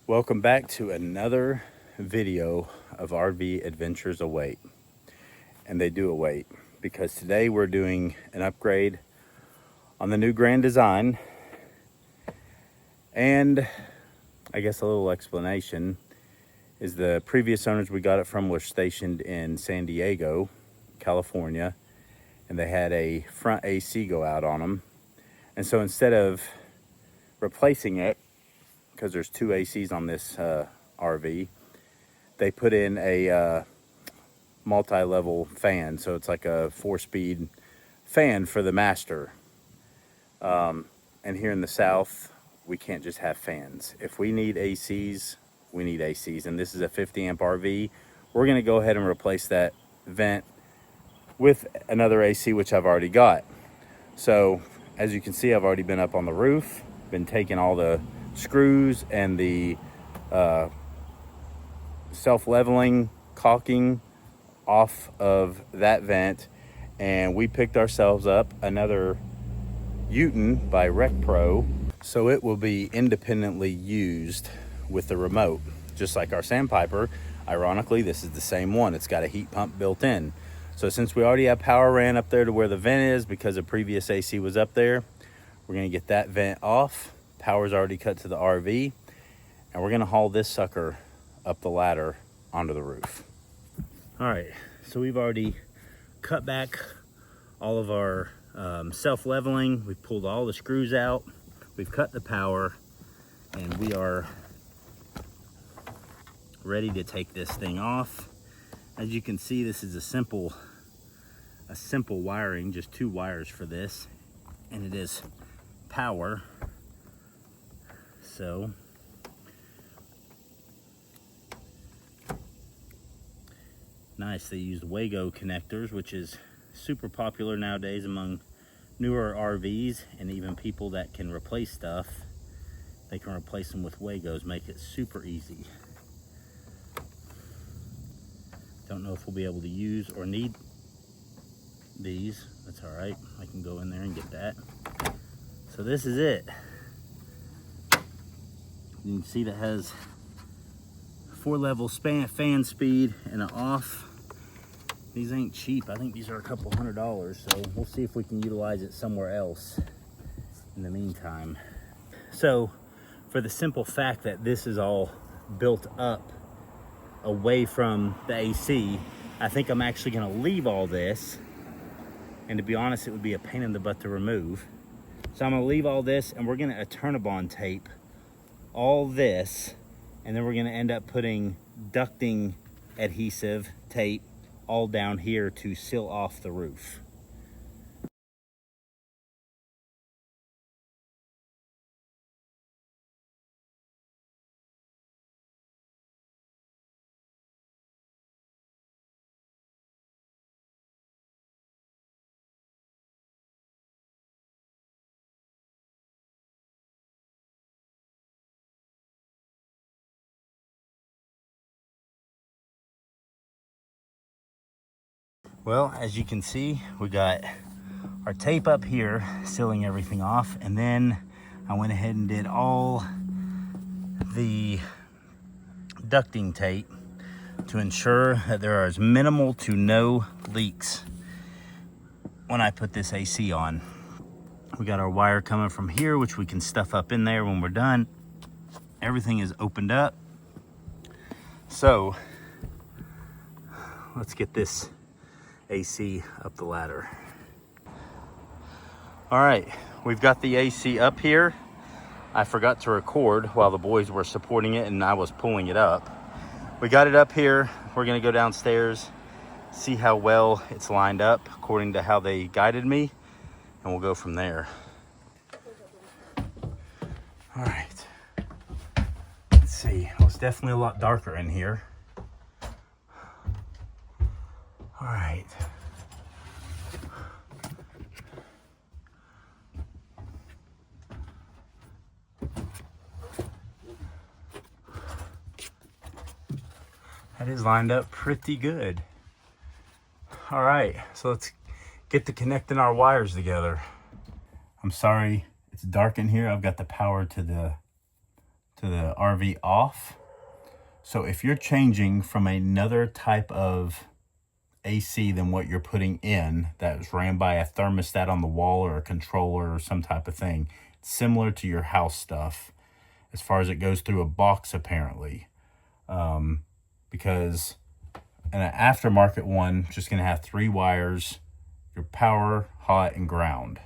Welcome back to another video of RV Adventures Await. And they do await because today we're doing an upgrade on the new Grand Design. And I guess a little explanation is the previous owners we got it from were stationed in San Diego, California, and they had a front AC go out on them. And so instead of replacing it, because there's two ACs on this RV, they put in a multi-level fan. So it's like a 4-speed fan for the master. And here in the South, we can't just have fans. If we need ACs, we need ACs. And this is a 50 amp RV. We're gonna go ahead and replace that vent with another AC, which I've already got. So as you can see, I've already been up on the roof, been taking all the screws and the self-leveling caulking off of that vent, and we picked ourselves up another Uton by RecPro, so it will be independently used with the remote, just like our Sandpiper. Ironically, this is the same one. It's got a heat pump built in. So since we already have power ran up there to where the vent is because the previous AC was up there, we're gonna get that vent off. Power's already cut to the RV, and we're gonna haul this sucker up the ladder onto the roof. All right, so we've already cut back all of our self-leveling. We've pulled all the screws out. We've cut the power, and we are ready to take this thing off. As you can see, this is a simple wiring, just 2 wires for this, and it is power. So nice. They used Wago connectors, which is super popular nowadays among newer RVs, and even people that can replace stuff, they can replace them with Wagos, make it super easy. Don't know if we'll be able to use or need these. That's all right. I can go in there and get that. So this is it. You can see that has 4-level fan speed and an off. These ain't cheap. I think these are a couple $100, so we'll see if we can utilize it somewhere else in the meantime. So for the simple fact that this is all built up away from the AC, I think I'm actually gonna leave all this, and to be honest, it would be a pain in the butt to remove. So I'm gonna leave all this, and we're gonna Eternabond tape all this, and then we're gonna end up putting ducting adhesive tape all down here to seal off the roof. Well, as you can see, we got our tape up here sealing everything off, and then I went ahead and did all the ducting tape to ensure that there are as minimal to no leaks when I put this AC on. We got our wire coming from here, which we can stuff up in there when we're done. Everything is opened up. So let's get this AC up the ladder. All right, we've got the AC up here. I forgot to record while the boys were supporting it and I was pulling it up. We got it up here. We're gonna go downstairs, see how well it's lined up according to how they guided me, and we'll go from there. All right, let's see. Well, it's definitely a lot darker in here. All right. That is lined up pretty good. All right, so let's get to connecting our wires together. I'm sorry, it's dark in here. I've got the power to the to the RV off. So if you're changing from another type of AC than what you're putting in that was ran by a thermostat on the wall or a controller or some type of thing, similar to your house stuff as far as it goes through a box apparently, because an aftermarket one just going to have 3 wires, your power, hot, and ground.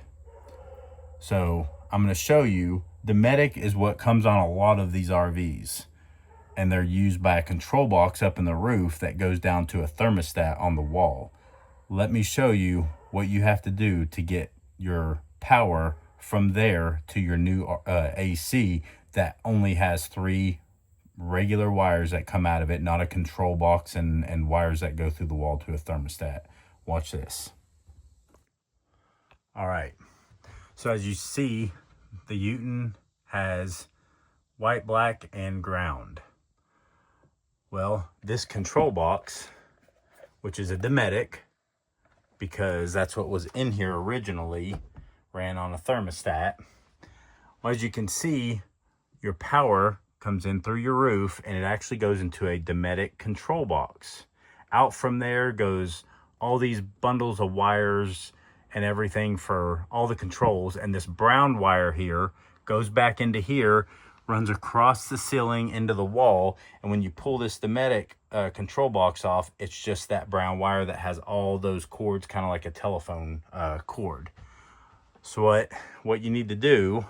So I'm going to show you, Dometic is what comes on a lot of these RVs, and they're used by a control box up in the roof that goes down to a thermostat on the wall. Let me show you what you have to do to get your power from there to your new AC that only has 3 regular wires that come out of it, not a control box and wires that go through the wall to a thermostat. Watch this. All right. So as you see, the Uton has white, black, and ground. Well, this control box, which is a Dometic, because that's what was in here originally, ran on a thermostat. Well, as you can see, your power comes in through your roof, and it actually goes into a Dometic control box. Out from there goes all these bundles of wires and everything for all the controls, and this brown wire here goes back into here, runs across the ceiling into the wall, and when you pull this Dometic control box off, it's just that brown wire that has all those cords, kind of like a telephone cord. So what you need to do,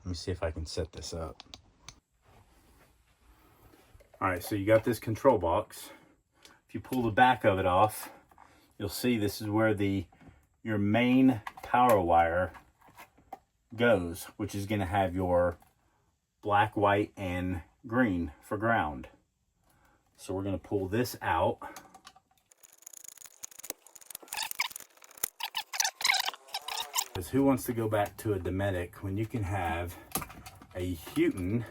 let me see if I can set this up. All right, so you got this control box. If you pull the back of it off, you'll see this is where your main power wire goes, which is going to have your black, white, and green for ground. So we're going to pull this out. Because who wants to go back to a Dometic when you can have a Uton,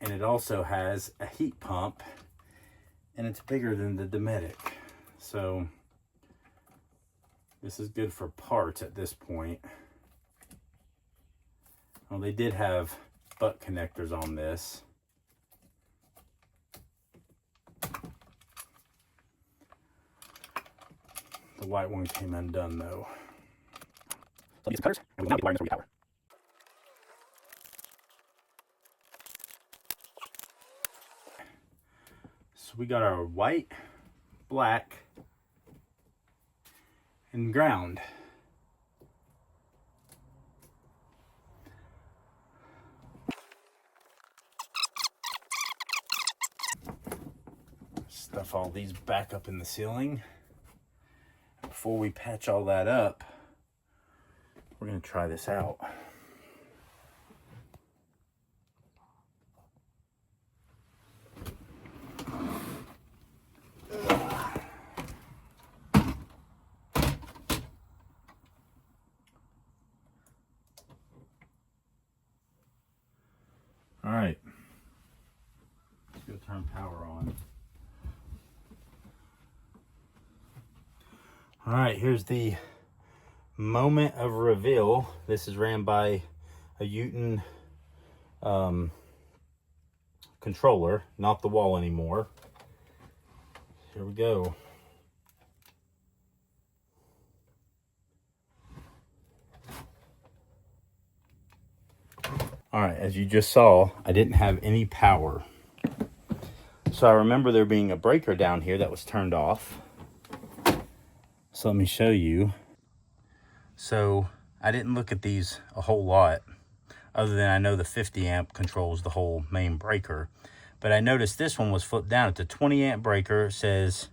and it also has a heat pump, and it's bigger than the Dometic. So this is good for parts at this point. Well, they did have butt connectors on this. The white one came undone though. So these cutters, and we will now be wiring this over power. So we got our white, black, and ground. Stuff all these back up in the ceiling. Before we patch all that up, we're going to try this out. All right, let's go turn power on. All right, here's the moment of reveal. This is ran by a Uton controller, not the wall anymore. Here we go. All right, as you just saw, I didn't have any power. So I remember there being a breaker down here that was turned off. So let me show you. So I didn't look at these a whole lot, other than I know the 50 amp controls the whole main breaker. But I noticed this one was flipped down. It's a 20 amp breaker. It says,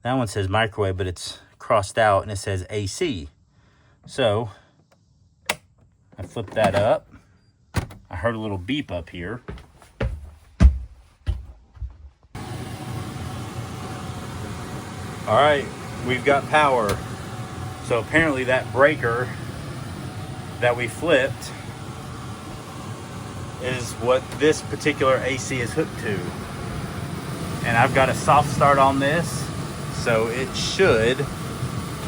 that one says microwave, but it's crossed out and it says AC. So I flipped that up. I heard a little beep up here. All right, we've got power. So apparently that breaker that we flipped is what this particular AC is hooked to. And I've got a soft start on this, so it should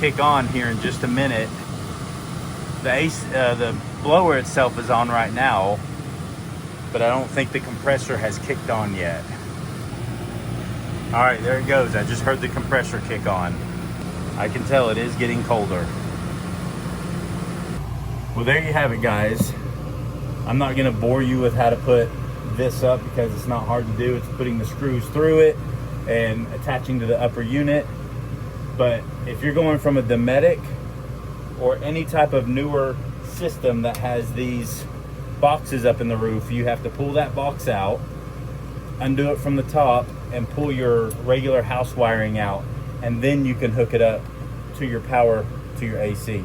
kick on here in just a minute. The blower itself is on right now, but I don't think the compressor has kicked on yet. All right, there it goes. I just heard the compressor kick on. I can tell it is getting colder. Well, there you have it, guys. I'm not gonna bore you with how to put this up because it's not hard to do. It's putting the screws through it and attaching to the upper unit. But if you're going from a Dometic or any type of newer system that has these boxes up in the roof, you have to pull that box out, undo it from the top, and pull your regular house wiring out, and then you can hook it up to your power, to your AC.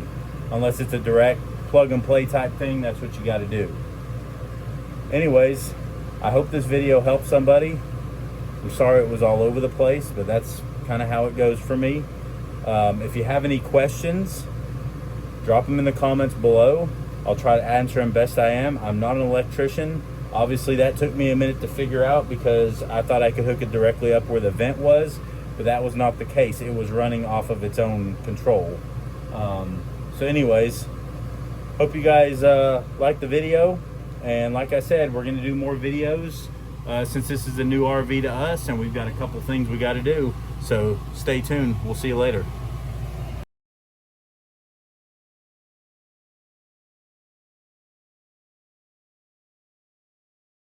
Unless it's a direct plug and play type thing, that's what you got to do. Anyways, I hope this video helped somebody. I'm sorry it was all over the place, but that's kind of how it goes for me. If you have any questions, drop them in the comments below. I'll try to answer them best I am. I'm not an electrician. Obviously that took me a minute to figure out because I thought I could hook it directly up where the vent was, but that was not the case. It was running off of its own control. So anyways, hope you guys liked the video. And like I said, we're gonna do more videos since this is a new RV to us and we've got a couple things we gotta do. So stay tuned. We'll see you later.